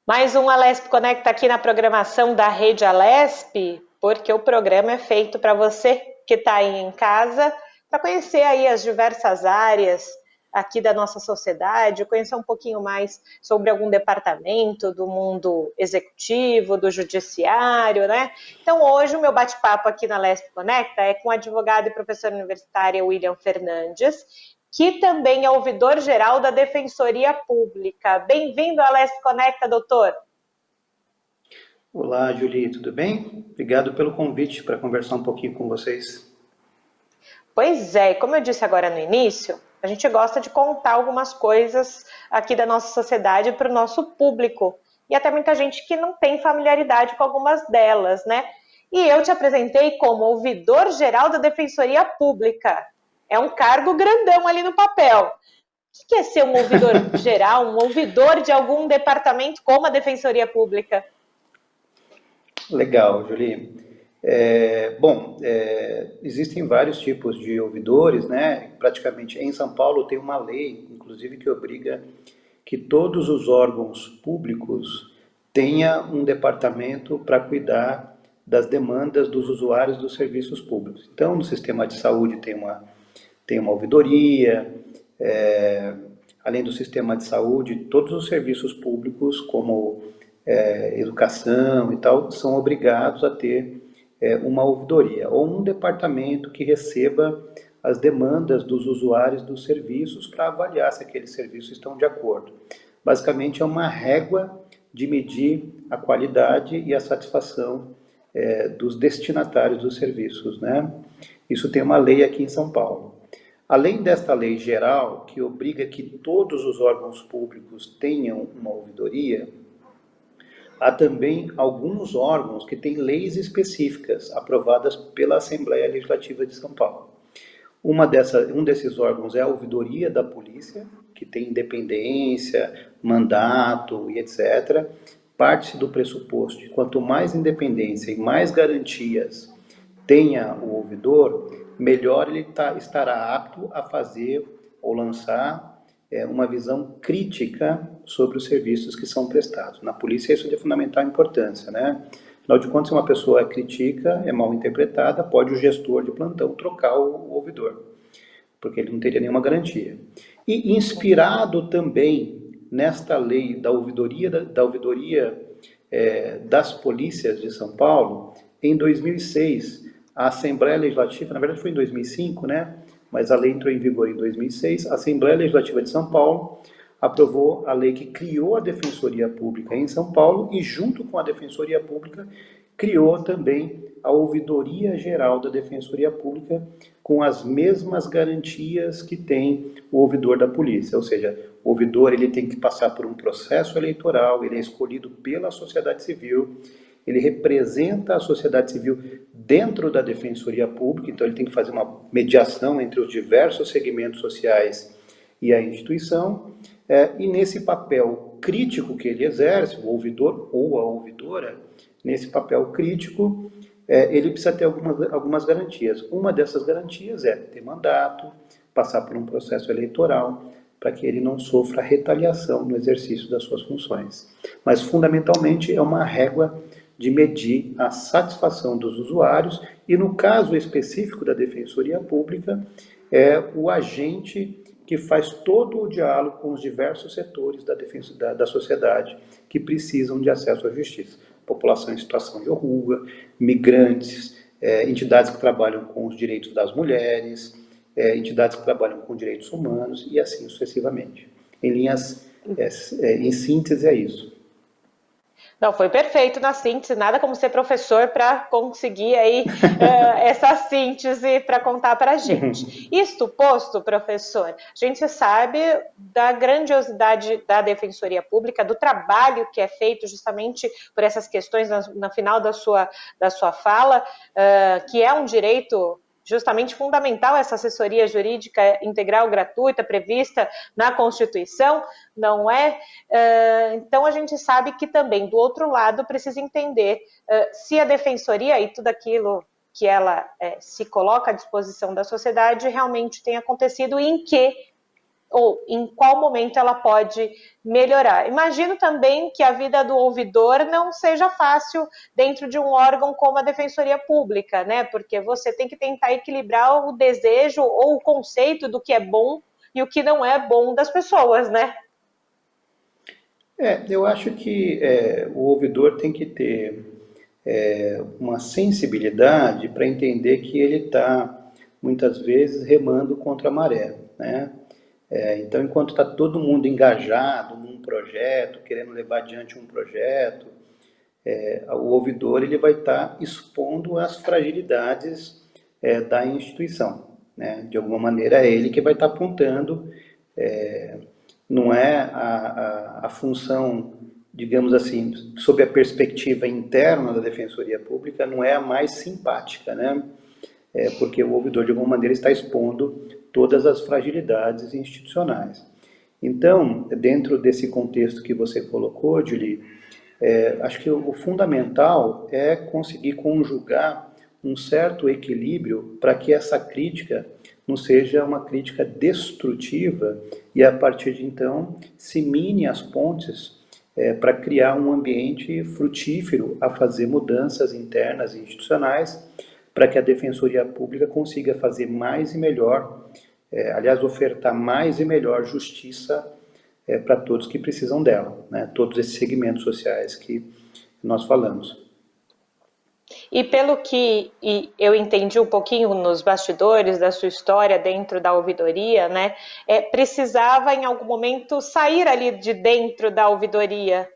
Mais um Alesp Conecta aqui na programação da Rede Alesp, porque o programa é feito para você que está aí em casa, para conhecer aí as diversas áreas aqui da nossa sociedade, conhecer um pouquinho mais sobre algum departamento do mundo executivo, do judiciário, né? Então hoje o meu bate-papo aqui na Alesp Conecta é com o advogado e professor universitário William Fernandes, que também é ouvidor-geral da Defensoria Pública. Bem-vindo à Leste Conecta, doutor. Olá, Julie, tudo bem? Obrigado pelo convite para conversar um pouquinho com vocês. Pois é, como eu disse agora no início, a gente gosta de contar algumas coisas aqui da nossa sociedade para o nosso público. E até muita gente que não tem familiaridade com algumas delas, né? E eu te apresentei como ouvidor-geral da Defensoria Pública. É um cargo grandão ali no papel. O que é ser um ouvidor geral, um ouvidor de algum departamento como a Defensoria Pública? Legal, Julie. Existem vários tipos de ouvidores, né? Praticamente em São Paulo tem uma lei, inclusive, que obriga que todos os órgãos públicos tenha um departamento para cuidar das demandas dos usuários dos serviços públicos. Então, no sistema de saúde tem uma ouvidoria, além do sistema de saúde, todos os serviços públicos, como educação e tal, são obrigados a ter uma ouvidoria ou um departamento que receba as demandas dos usuários dos serviços para avaliar se aqueles serviços estão de acordo. Basicamente, é uma régua de medir a qualidade e a satisfação dos destinatários dos serviços, né? Isso tem uma lei aqui em São Paulo. Além desta lei geral, que obriga que todos os órgãos públicos tenham uma ouvidoria, há também alguns órgãos que têm leis específicas aprovadas pela Assembleia Legislativa de São Paulo. Um desses órgãos é a Ouvidoria da Polícia, que tem independência, mandato e etc. Parte-se do pressuposto de quanto mais independência e mais garantias tenha o ouvidor, melhor ele estará apto a fazer ou lançar uma visão crítica sobre os serviços que são prestados. Na polícia isso é de fundamental importância, né? Afinal de contas, se uma pessoa critica, é mal interpretada, pode o gestor de plantão trocar o ouvidor, porque ele não teria nenhuma garantia. E inspirado também nesta lei da ouvidoria das polícias de São Paulo, em 2006, a Assembleia Legislativa, na verdade foi em 2005, né? Mas a lei entrou em vigor em 2006, a Assembleia Legislativa de São Paulo aprovou a lei que criou a Defensoria Pública em São Paulo e, junto com a Defensoria Pública, criou também a Ouvidoria Geral da Defensoria Pública com as mesmas garantias que tem o ouvidor da polícia, ou seja, o ouvidor ele tem que passar por um processo eleitoral, ele é escolhido pela sociedade civil, ele representa a sociedade civil dentro da Defensoria Pública, então ele tem que fazer uma mediação entre os diversos segmentos sociais e a instituição, e nesse papel crítico que ele exerce, o ouvidor ou a ouvidora, nesse papel crítico, ele precisa ter algumas garantias. Uma dessas garantias é ter mandato, passar por um processo eleitoral, para que ele não sofra retaliação no exercício das suas funções. Mas, fundamentalmente, é uma régua de medir a satisfação dos usuários e, no caso específico da Defensoria Pública, é o agente que faz todo o diálogo com os diversos setores da sociedade que precisam de acesso à justiça. População em situação de rua, migrantes, entidades que trabalham com os direitos das mulheres, entidades que trabalham com direitos humanos e assim sucessivamente. Em síntese, é isso. Não, foi perfeito na síntese, nada como ser professor para conseguir aí essa síntese para contar para a gente. Isto posto, professor, a gente sabe da grandiosidade da Defensoria Pública, do trabalho que é feito justamente por essas questões no final da sua fala, que é um direito justamente fundamental essa assessoria jurídica integral gratuita prevista na Constituição, não é? Então a gente sabe que também do outro lado precisa entender se a defensoria e tudo aquilo que ela se coloca à disposição da sociedade realmente tem acontecido e em que ou em qual momento ela pode melhorar. Imagino também que a vida do ouvidor não seja fácil dentro de um órgão como a Defensoria Pública, né? Porque você tem que tentar equilibrar o desejo ou o conceito do que é bom e o que não é bom das pessoas, né? Eu acho que o ouvidor tem que ter uma sensibilidade para entender que ele está, muitas vezes, remando contra a maré, né? Então, enquanto está todo mundo engajado num projeto, querendo levar adiante um projeto, o ouvidor ele vai estar expondo as fragilidades da instituição, né? De alguma maneira é ele que vai estar apontando, não é a função, digamos assim, sob a perspectiva interna da Defensoria Pública, não é a mais simpática, né? Porque o ouvidor de alguma maneira está expondo todas as fragilidades institucionais. Então, dentro desse contexto que você colocou, Julie, acho que o fundamental é conseguir conjugar um certo equilíbrio para que essa crítica não seja uma crítica destrutiva e, a partir de então, se mine as pontes para criar um ambiente frutífero a fazer mudanças internas e institucionais para que a Defensoria Pública consiga fazer mais e melhor, aliás, ofertar mais e melhor justiça para todos que precisam dela, né? Todos esses segmentos sociais que nós falamos. E pelo que eu entendi um pouquinho nos bastidores da sua história dentro da ouvidoria, né, precisava em algum momento sair ali de dentro da ouvidoria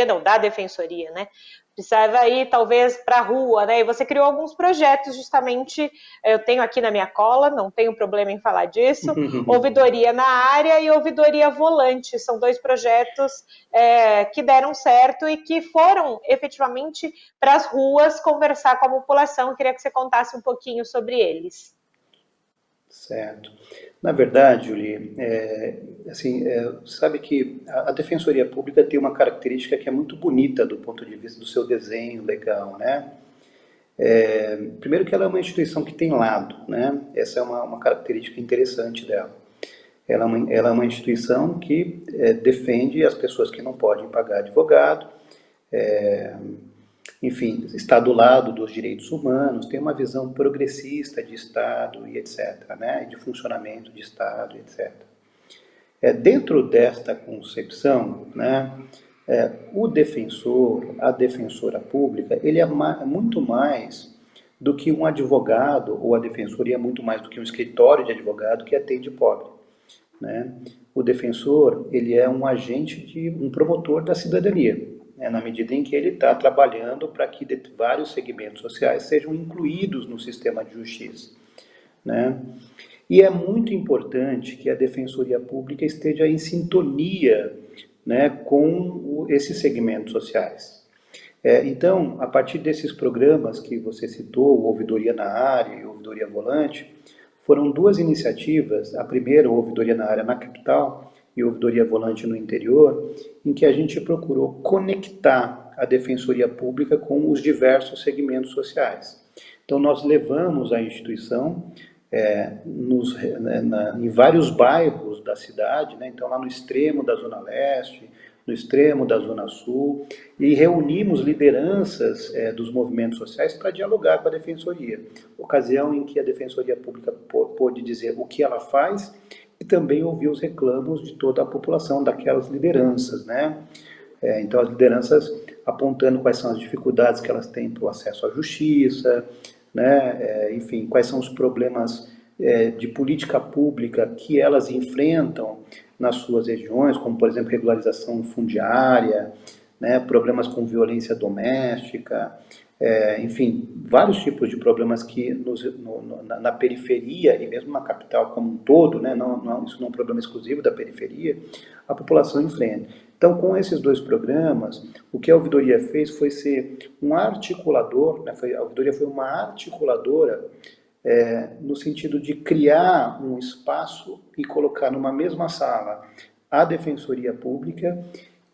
não, da defensoria, né? Precisava ir talvez para a rua, né? E você criou alguns projetos justamente, eu tenho aqui na minha cola, não tenho problema em falar disso, ouvidoria na área e ouvidoria volante, são dois projetos que deram certo e que foram efetivamente para as ruas conversar com a população. Eu queria que você contasse um pouquinho sobre eles. Certo. Na verdade, Julie, sabe que a Defensoria Pública tem uma característica que é muito bonita do ponto de vista do seu desenho legal, né? Primeiro que ela é uma instituição que tem lado, né? Essa é uma característica interessante dela. Ela é uma instituição que defende as pessoas que não podem pagar advogado, enfim, está do lado dos direitos humanos, tem uma visão progressista de Estado e etc., né? De funcionamento de Estado e etc. Dentro desta concepção, né, o defensor, a defensora pública, ele é muito mais do que um advogado, ou a defensoria é muito mais do que um escritório de advogado que atende pobre, né? O defensor, ele é um agente, um promotor da cidadania, né? Na medida em que ele está trabalhando para que vários segmentos sociais sejam incluídos no sistema de justiça, né? E é muito importante que a Defensoria Pública esteja em sintonia, né, com esses segmentos sociais. Então, a partir desses programas que você citou, o Ouvidoria na Área e o Ouvidoria Volante, foram duas iniciativas, a primeira, o Ouvidoria na Área na capital e o Ouvidoria Volante no interior, em que a gente procurou conectar a Defensoria Pública com os diversos segmentos sociais. Então, nós levamos a instituição em vários bairros da cidade, né? Então lá no extremo da Zona Leste, no extremo da Zona Sul, e reunimos lideranças dos movimentos sociais para dialogar com a Defensoria, ocasião em que a Defensoria Pública pôde dizer o que ela faz e também ouvir os reclamos de toda a população, daquelas lideranças, né? Então as lideranças apontando quais são as dificuldades que elas têm para o acesso à justiça, né? Enfim, quais são os problemas de política pública que elas enfrentam nas suas regiões, como, por exemplo, regularização fundiária, né? Problemas com violência doméstica, enfim, vários tipos de problemas que na periferia e mesmo na capital como um todo, né? Isso não é um problema exclusivo da periferia, a população enfrenta. Então, com esses dois programas, o que a ouvidoria fez foi ser um articulador, né? A ouvidoria foi uma articuladora no sentido de criar um espaço e colocar numa mesma sala a Defensoria Pública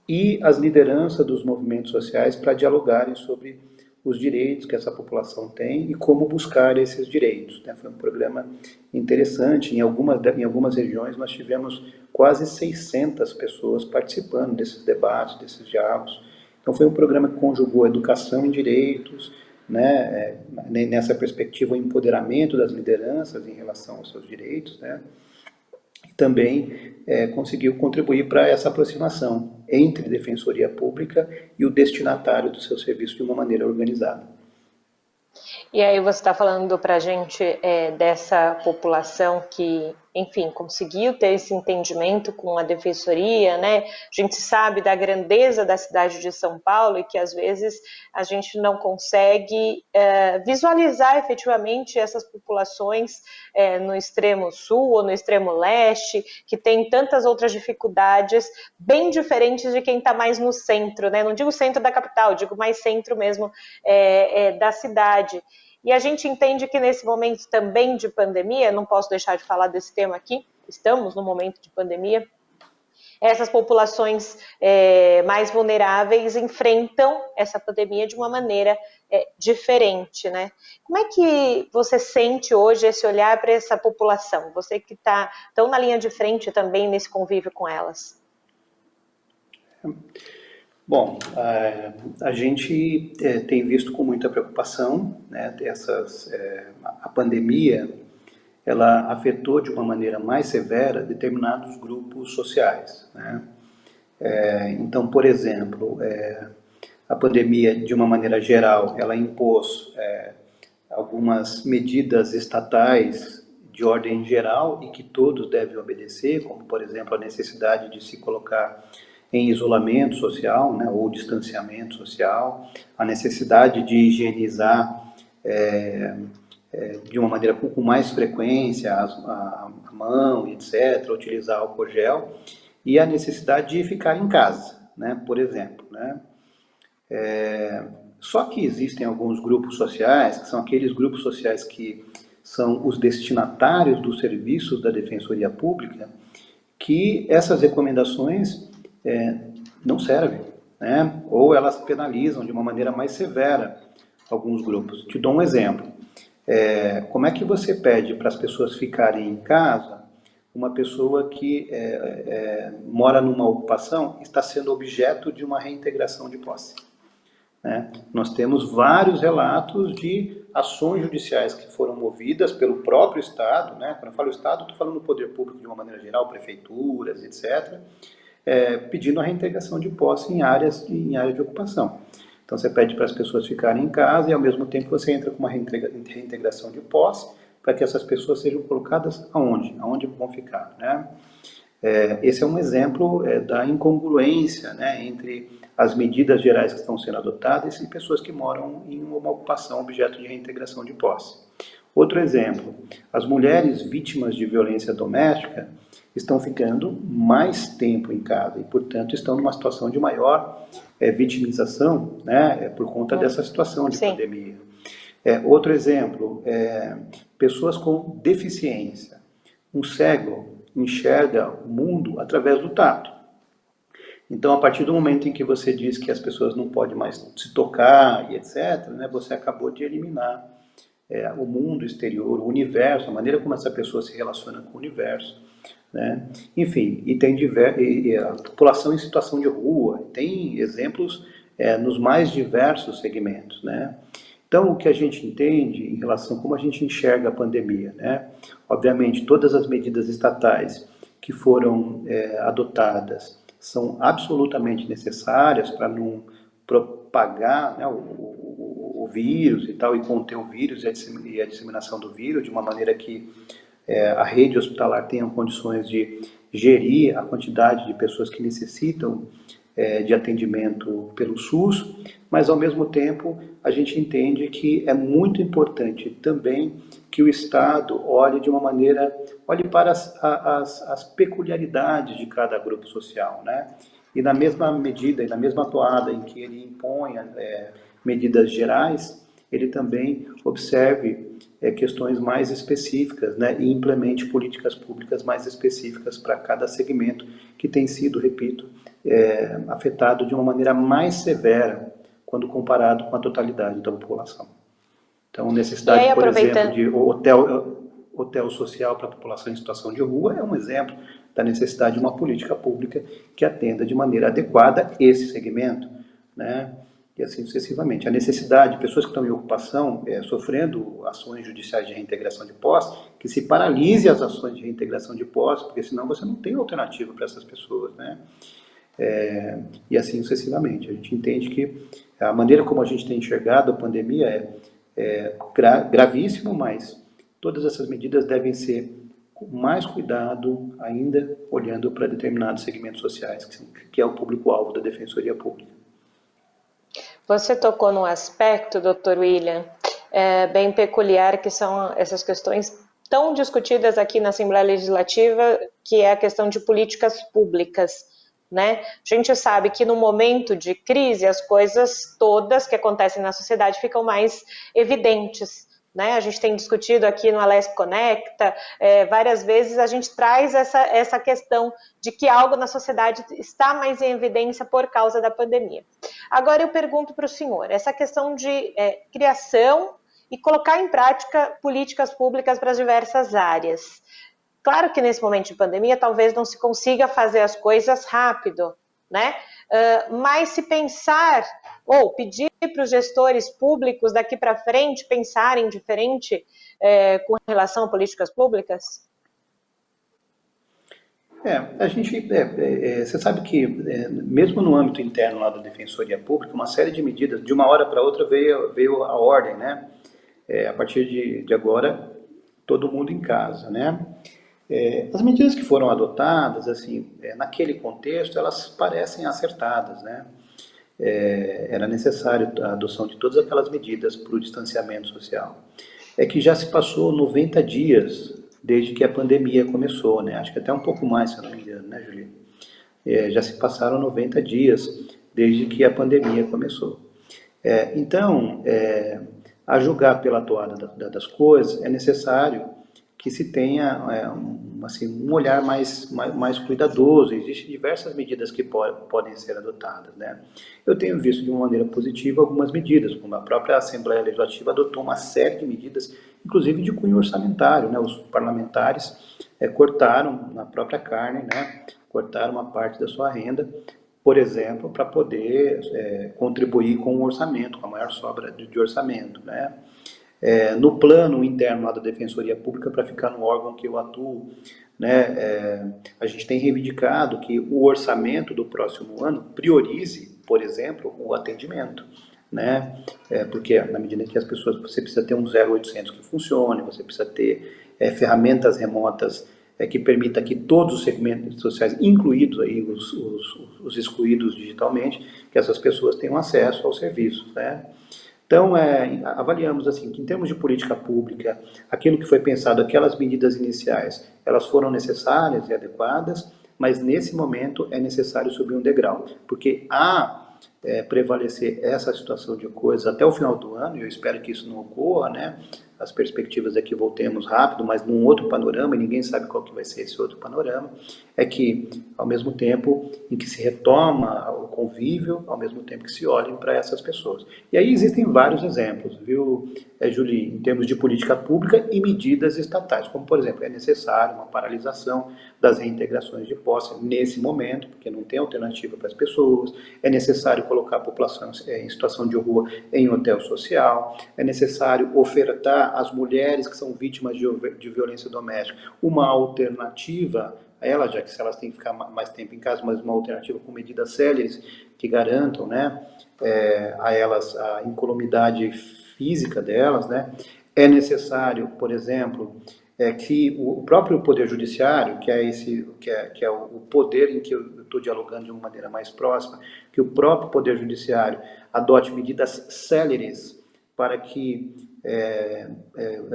e as lideranças dos movimentos sociais para dialogarem sobre os direitos que essa população tem e como buscar esses direitos, né? Foi um programa interessante. Em algumas regiões nós tivemos quase 600 pessoas participando desses debates, desses diálogos. Então foi um programa que conjugou educação em direitos, né? Nessa perspectiva, o empoderamento das lideranças em relação aos seus direitos, né? E também conseguiu contribuir para essa aproximação entre a Defensoria Pública e o destinatário do seu serviço de uma maneira organizada. E aí você está falando para a gente dessa população que, enfim, conseguiu ter esse entendimento com a defensoria, né? A gente sabe da grandeza da cidade de São Paulo e que às vezes a gente não consegue visualizar efetivamente essas populações no extremo sul ou no extremo leste, que tem tantas outras dificuldades bem diferentes de quem está mais no centro, né? Não digo centro da capital, digo mais centro mesmo da cidade. E a gente entende que nesse momento também de pandemia, não posso deixar de falar desse tema aqui, estamos no momento de pandemia, essas populações mais vulneráveis enfrentam essa pandemia de uma maneira diferente, né? Como é que você sente hoje esse olhar para essa população? Você que está tão na linha de frente também nesse convívio com elas. Bom, a gente tem visto com muita preocupação, né, a pandemia, ela afetou de uma maneira mais severa determinados grupos sociais, né? Então, por exemplo, a pandemia, de uma maneira geral, ela impôs algumas medidas estatais de ordem geral e que todos devem obedecer, como, por exemplo, a necessidade de se colocar em isolamento social, né, ou distanciamento social, a necessidade de higienizar de uma maneira com mais frequência a mão, etc., utilizar álcool gel, e a necessidade de ficar em casa, né, por exemplo, né. Só que existem alguns grupos sociais, que são aqueles grupos sociais que são os destinatários dos serviços da Defensoria Pública, que essas recomendações não servem, né? Ou elas penalizam de uma maneira mais severa alguns grupos. Te dou um exemplo. Como é que você pede para as pessoas ficarem em casa uma pessoa que mora numa ocupação e está sendo objeto de uma reintegração de posse? Né? Nós temos vários relatos de ações judiciais que foram movidas pelo próprio Estado, né? Quando eu falo Estado, estou falando do poder público de uma maneira geral, prefeituras, etc., pedindo a reintegração de posse em áreas de ocupação. Então você pede para as pessoas ficarem em casa e ao mesmo tempo você entra com uma reintegração de posse para que essas pessoas sejam colocadas aonde? Aonde vão ficar, né? Esse é um exemplo da incongruência, né, entre as medidas gerais que estão sendo adotadas e pessoas que moram em uma ocupação objeto de reintegração de posse. Outro exemplo, as mulheres vítimas de violência doméstica estão ficando mais tempo em casa e, portanto, estão numa situação de maior vitimização, né, por conta dessa situação de pandemia. Outro exemplo, pessoas com deficiência. Um cego enxerga o mundo através do tato. Então, a partir do momento em que você diz que as pessoas não podem mais se tocar e etc., né, você acabou de eliminar o mundo exterior, o universo, a maneira como essa pessoa se relaciona com o universo, né? Enfim, e tem a população em situação de rua, tem exemplos nos mais diversos segmentos, né? Então, o que a gente entende em relação a como a gente enxerga a pandemia, né? Obviamente, todas as medidas estatais que foram adotadas são absolutamente necessárias para não propagar, né, o vírus e tal, e conter o vírus e a disseminação do vírus de uma maneira que a rede hospitalar tenha condições de gerir a quantidade de pessoas que necessitam de atendimento pelo SUS, mas ao mesmo tempo a gente entende que é muito importante também que o Estado olhe para as peculiaridades de cada grupo social, né? E na mesma medida, e na mesma toada em que ele impõe medidas gerais, ele também observe questões mais específicas, né, e implemente políticas públicas mais específicas para cada segmento que tem sido, repito, afetado de uma maneira mais severa quando comparado com a totalidade da população. Então, E necessidade, aí, por exemplo, aproveitando, de hotel social para a população em situação de rua é um exemplo da necessidade de uma política pública que atenda de maneira adequada esse segmento, né? E assim sucessivamente. A necessidade de pessoas que estão em ocupação, sofrendo ações judiciais de reintegração de posse, que se paralise as ações de reintegração de posse, porque senão você não tem alternativa para essas pessoas, né? E assim sucessivamente. A gente entende que a maneira como a gente tem enxergado a pandemia é gravíssimo, mas todas essas medidas devem ser com mais cuidado, ainda olhando para determinados segmentos sociais, que é o público-alvo da Defensoria Pública. você tocou num aspecto, doutor William, bem peculiar, que são essas questões tão discutidas aqui na Assembleia Legislativa, que é a questão de políticas públicas, né? A gente sabe que no momento de crise, as coisas todas que acontecem na sociedade ficam mais evidentes, né? A gente tem discutido aqui no Alesp Conecta, várias vezes a gente traz essa questão de que algo na sociedade está mais em evidência por causa da pandemia. Agora eu pergunto para o senhor, essa questão de criação e colocar em prática políticas públicas para as diversas áreas. Claro que nesse momento de pandemia talvez não se consiga fazer as coisas rápido, né? Mas se pensar ou pedir para os gestores públicos daqui para frente pensarem diferente com relação a políticas públicas? Você sabe que mesmo no âmbito interno lá da Defensoria Pública, uma série de medidas, de uma hora para outra veio a ordem, né? A partir de agora, todo mundo em casa, né? As medidas que foram adotadas, assim, naquele contexto, elas parecem acertadas, né? Era necessário a adoção de todas aquelas medidas para o distanciamento social. É que já se passou 90 dias desde que a pandemia começou, né? Acho que até um pouco mais, se eu não me engano, né, Julia? Já se passaram 90 dias desde que a pandemia começou. Então, a julgar pela toada das coisas, é necessário que se tenha um olhar mais cuidadoso. Existem diversas medidas que podem ser adotadas, né? Eu tenho visto de uma maneira positiva algumas medidas, como a própria Assembleia Legislativa adotou uma série de medidas, inclusive de cunho orçamentário, né? Os parlamentares cortaram na própria carne, né? Cortaram uma parte da sua renda, por exemplo, para poder contribuir com o orçamento, com a maior sobra de orçamento, né? No plano interno lá da Defensoria Pública, para ficar no órgão que eu atuo, né, a gente tem reivindicado que o orçamento do próximo ano priorize, por exemplo, o atendimento, né? Porque na medida que as pessoas, você precisa ter um 0800 que funcione, você precisa ter ferramentas remotas que permita que todos os segmentos sociais, incluídos aí os excluídos digitalmente, que essas pessoas tenham acesso aos serviços, né? Então, avaliamos assim, que em termos de política pública, aquilo que foi pensado, aquelas medidas iniciais, elas foram necessárias e adequadas, mas nesse momento é necessário subir um degrau, porque prevalecer essa situação de coisas até o final do ano, e eu espero que isso não ocorra, né? As perspectivas é que voltemos rápido, mas num outro panorama, e ninguém sabe qual que vai ser esse outro panorama, é que, ao mesmo tempo em que se retoma o convívio, ao mesmo tempo que se olhem para essas pessoas. E aí existem vários exemplos, viu, Julie, em termos de política pública e medidas estatais, como, por exemplo, é necessário uma paralisação das reintegrações de posse nesse momento, porque não tem alternativa para as pessoas, é necessário colocar a população em situação de rua em hotel social, é necessário ofertar às mulheres que são vítimas de violência doméstica uma alternativa a elas, já que se elas têm que ficar mais tempo em casa, mas uma alternativa com medidas céleres que garantam, né, a elas a incolumidade física delas, né? É necessário, por exemplo, que o próprio Poder Judiciário, que é o poder em que eu estou dialogando de uma maneira mais próxima, que o próprio Poder Judiciário adote medidas céleres para que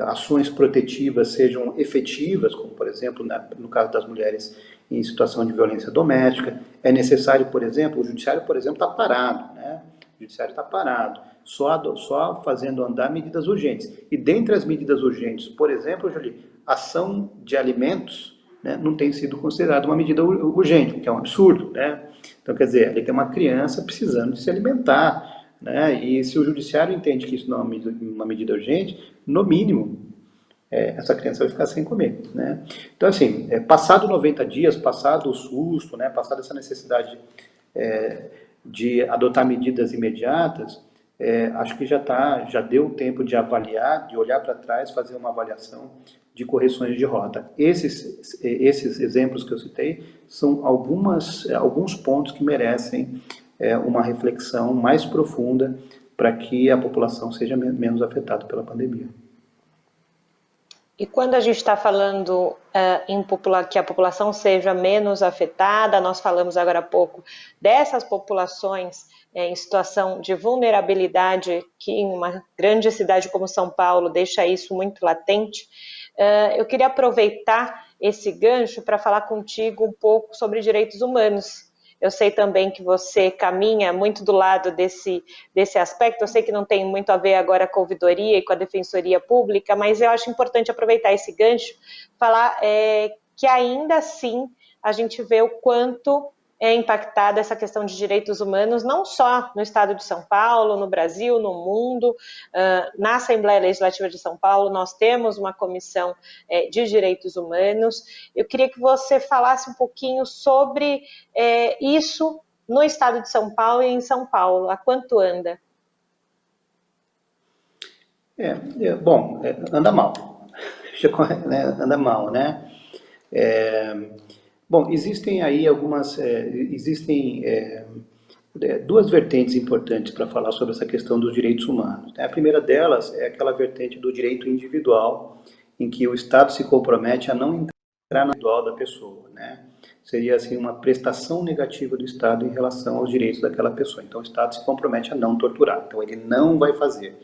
ações protetivas sejam efetivas, como, por exemplo, no caso das mulheres em situação de violência doméstica. É necessário, por exemplo, o Judiciário, por exemplo, está parado, né? O Judiciário está parado, só fazendo andar medidas urgentes. E dentre as medidas urgentes, por exemplo, Julie, ação de alimentos, né, não tem sido considerada uma medida urgente, o que é um absurdo, né? Então, quer dizer, ali tem uma criança precisando de se alimentar, né? E se o judiciário entende que isso não é uma medida urgente, no mínimo, essa criança vai ficar sem comer, né? Então, assim, passado 90 dias, passado o susto, né, passado essa necessidade de adotar medidas imediatas, acho que já deu tempo de avaliar, de olhar para trás, fazer uma avaliação de correções de rota. Esses exemplos que eu citei são alguns pontos que merecem uma reflexão mais profunda para que a população seja menos afetada pela pandemia. E quando a gente está falando que a população seja menos afetada, nós falamos agora há pouco dessas populações em situação de vulnerabilidade, que em uma grande cidade como São Paulo deixa isso muito latente. Eu queria aproveitar esse gancho para falar contigo um pouco sobre direitos humanos. Eu sei também que você caminha muito do lado desse aspecto, eu sei que não tem muito a ver agora com a ouvidoria e com a defensoria pública, mas eu acho importante aproveitar esse gancho, falar que ainda assim a gente vê o quanto é impactada essa questão de direitos humanos, não só no estado de São Paulo, no Brasil, no mundo. Na Assembleia Legislativa de São Paulo, nós temos uma comissão de direitos humanos. Eu queria que você falasse um pouquinho sobre isso no estado de São Paulo e em São Paulo. Há quanto anda? Bom, anda mal. Anda mal, né? Bom, existem aí duas vertentes importantes para falar sobre essa questão dos direitos humanos. A primeira delas é aquela vertente do direito individual, em que o Estado se compromete a não entrar no individual da pessoa, né? Seria assim uma prestação negativa do Estado em relação aos direitos daquela pessoa. Então o Estado se compromete a não torturar. Então ele não vai fazer,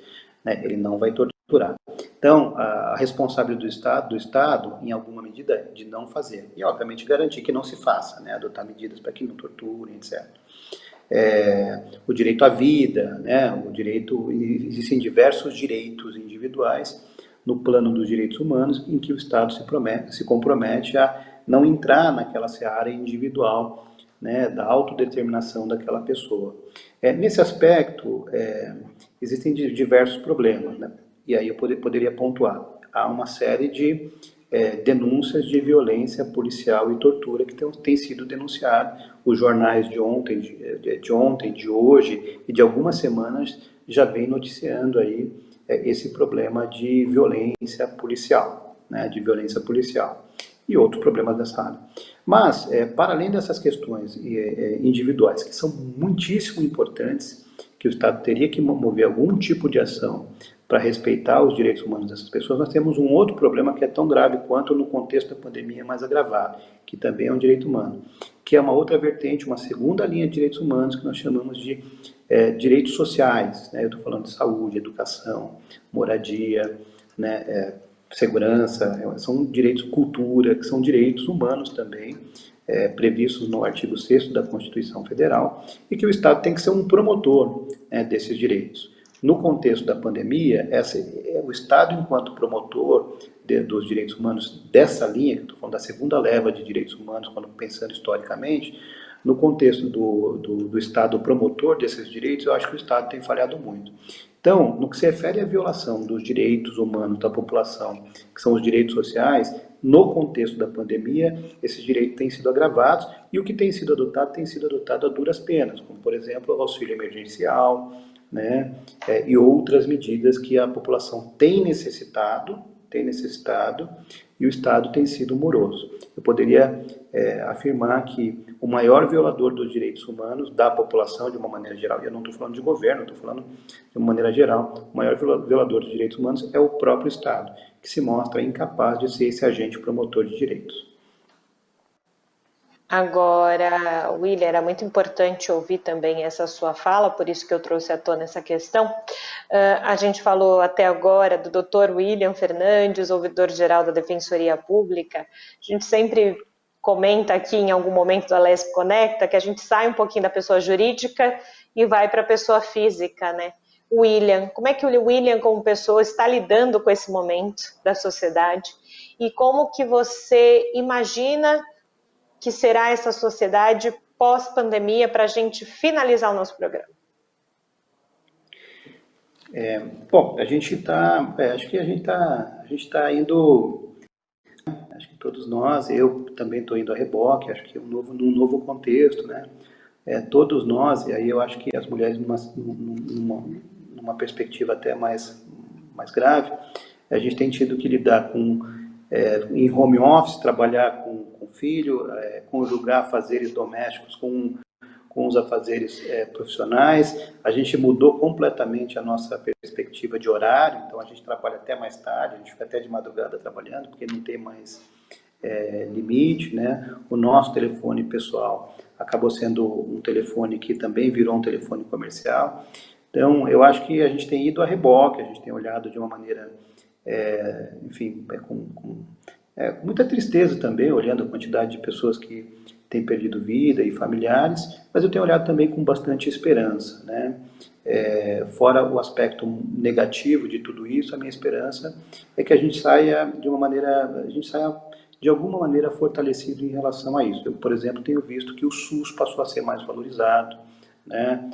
né? Ele não vai torturar. Então, a responsabilidade do Estado, em alguma medida, é de não fazer. E, obviamente, garantir que não se faça, né? Adotar medidas para que não torturem, etc. O direito à vida, né? Existem diversos direitos individuais no plano dos direitos humanos em que o Estado se compromete a não entrar naquela seara individual, né, da autodeterminação daquela pessoa. Nesse aspecto, existem diversos problemas, né? E aí eu poderia pontuar. Há uma série de denúncias de violência policial e tortura que têm sido denunciadas. Os jornais de ontem, de hoje e de algumas semanas já vem noticiando aí esse problema de violência policial, né, de violência policial e outros problemas dessa área. Mas, para além dessas questões individuais, que são muitíssimo importantes, que o Estado teria que mover algum tipo de ação para respeitar os direitos humanos dessas pessoas, nós temos um outro problema que é tão grave quanto no contexto da pandemia, mais agravado, que também é um direito humano, que é uma outra vertente, uma segunda linha de direitos humanos que nós chamamos de direitos sociais, né? Eu estou falando de saúde, educação, moradia, né? Segurança, são direitos cultura, que são direitos humanos também, previstos no artigo 6º da Constituição Federal, e que o Estado tem que ser um promotor, né, desses direitos. No contexto da pandemia, o Estado, enquanto promotor dos direitos humanos dessa linha, que eu estou falando da segunda leva de direitos humanos, quando pensando historicamente, no contexto do Estado promotor desses direitos, eu acho que o Estado tem falhado muito. Então, no que se refere à violação dos direitos humanos da população, que são os direitos sociais, no contexto da pandemia, esses direitos têm sido agravados e o que tem sido adotado a duras penas, como, por exemplo, o auxílio emergencial, né, e outras medidas que a população tem necessitado e o Estado tem sido moroso. Eu poderia afirmar que o maior violador dos direitos humanos da população, de uma maneira geral, e eu não estou falando de governo, estou falando de uma maneira geral, o maior violador dos direitos humanos é o próprio Estado, que se mostra incapaz de ser esse agente promotor de direitos. Agora, William, era muito importante ouvir também essa sua fala, por isso que eu trouxe à tona essa questão. A gente falou até agora do Dr. William Fernandes, ouvidor-geral da Defensoria Pública. A gente sempre comenta aqui em algum momento da Lesp Conecta que a gente sai um pouquinho da pessoa jurídica e vai para a pessoa física, né? William, como é que o William como pessoa está lidando com esse momento da sociedade e como que você imagina que será essa sociedade pós-pandemia para a gente finalizar o nosso programa? Bom, a gente está, acho que a gente está indo, acho que todos nós, eu também estou indo a reboque, acho que num novo contexto, né? Todos nós, e aí eu acho que as mulheres numa perspectiva até mais grave, a gente tem tido que lidar em home office, trabalhar com filho, conjugar fazeres domésticos com os afazeres profissionais. A gente mudou completamente a nossa perspectiva de horário, então a gente trabalha até mais tarde, a gente fica até de madrugada trabalhando, porque não tem mais limite, né? O nosso telefone pessoal acabou sendo um telefone que também virou um telefone comercial. Então, eu acho que a gente tem ido a reboque, a gente tem olhado de uma maneira, enfim, com muita tristeza também, olhando a quantidade de pessoas que têm perdido vida e familiares, mas eu tenho olhado também com bastante esperança, né? Fora o aspecto negativo de tudo isso, a minha esperança é que a gente saia de alguma maneira fortalecido em relação a isso. Eu, por exemplo, tenho visto que o SUS passou a ser mais valorizado, né?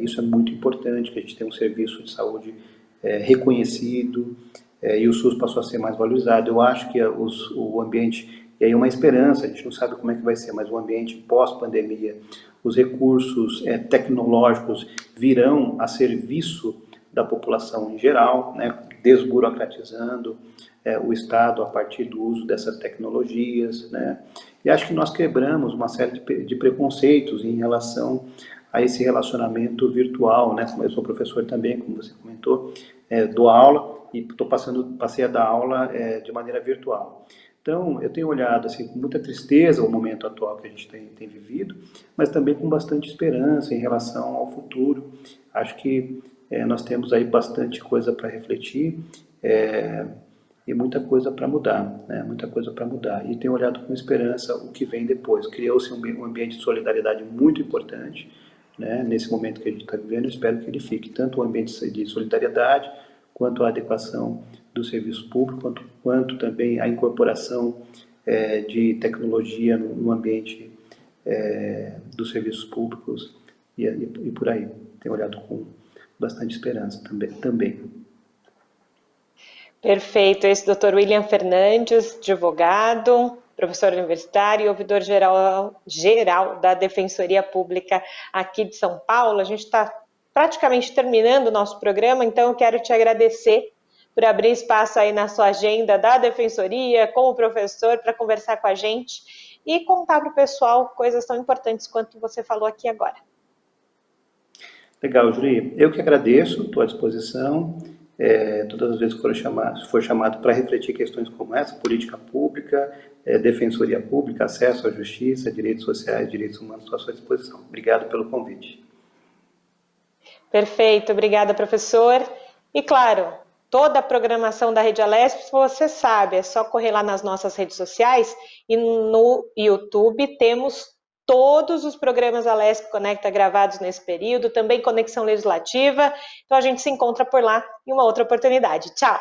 Isso é muito importante, que a gente tenha um serviço de saúde reconhecido, e o SUS passou a ser mais valorizado. Eu acho que o ambiente, e aí é uma esperança, a gente não sabe como é que vai ser, mas o ambiente pós-pandemia, os recursos tecnológicos virão a serviço da população em geral, né, desburocratizando o Estado a partir do uso dessas tecnologias, né, e acho que nós quebramos uma série de preconceitos em relação a esse relacionamento virtual, né, como eu sou professor também, como você comentou, dou aula e passei a dar aula de maneira virtual. Então, eu tenho olhado assim, com muita tristeza o momento atual que a gente tem vivido, mas também com bastante esperança em relação ao futuro. Acho que nós temos aí bastante coisa para refletir e muita coisa para mudar, né? Muita coisa para mudar. E tenho olhado com esperança o que vem depois. Criou-se um ambiente de solidariedade muito importante, né? Nesse momento que a gente está vivendo, eu espero que ele fique tanto o ambiente de solidariedade, quanto a adequação do serviço público, quanto também a incorporação de tecnologia no ambiente dos serviços públicos e por aí. Tenho olhado com bastante esperança também. Perfeito. Esse Dr. William Fernandes, advogado, professor universitário e ouvidor geral da Defensoria Pública aqui de São Paulo. A gente está praticamente terminando o nosso programa, então eu quero te agradecer por abrir espaço aí na sua agenda da Defensoria, com o professor, para conversar com a gente e contar para o pessoal coisas tão importantes quanto você falou aqui agora. Legal, Juri. Eu que agradeço, estou à disposição. Todas as vezes que for chamado para refletir questões como essa, política pública, defensoria pública, acesso à justiça, direitos sociais, direitos humanos, estou à sua disposição. Obrigado pelo convite. Perfeito, obrigada, professor. E claro, toda a programação da Rede Alesp, você sabe, é só correr lá nas nossas redes sociais e no YouTube temos todos os programas Alesp Conecta gravados nesse período, também Conexão Legislativa. Então a gente se encontra por lá em uma outra oportunidade. Tchau!